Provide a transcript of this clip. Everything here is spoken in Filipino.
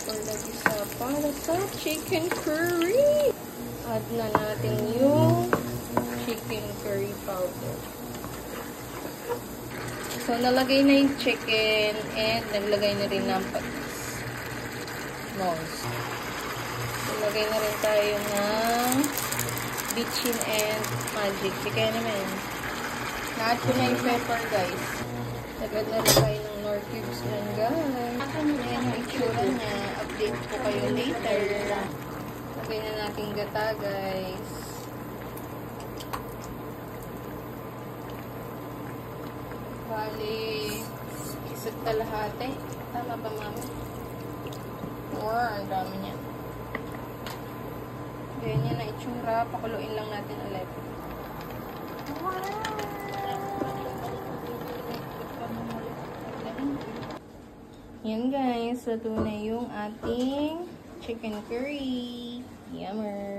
pepper na isa para sa chicken curry. Add na natin yung chicken curry powder. So, nalagay na yung chicken and naglagay na rin ng patis. Nalagay na rin tayo ng bitchin and magic. Di kaya naman. Na-add ko na yung pepper, guys. Nagad na rin tayo ng nor cubes yan, guys. Ayan yung itsura niya. Update ko kayo later. Lagay na natin gata, guys. Bali, isa't kalahati. Tama ba, mami? Ang dami niya. Ganyan na itsura. Pakuluin lang natin ulit. Yan guys. Luto na yung ating chicken curry. Yummer!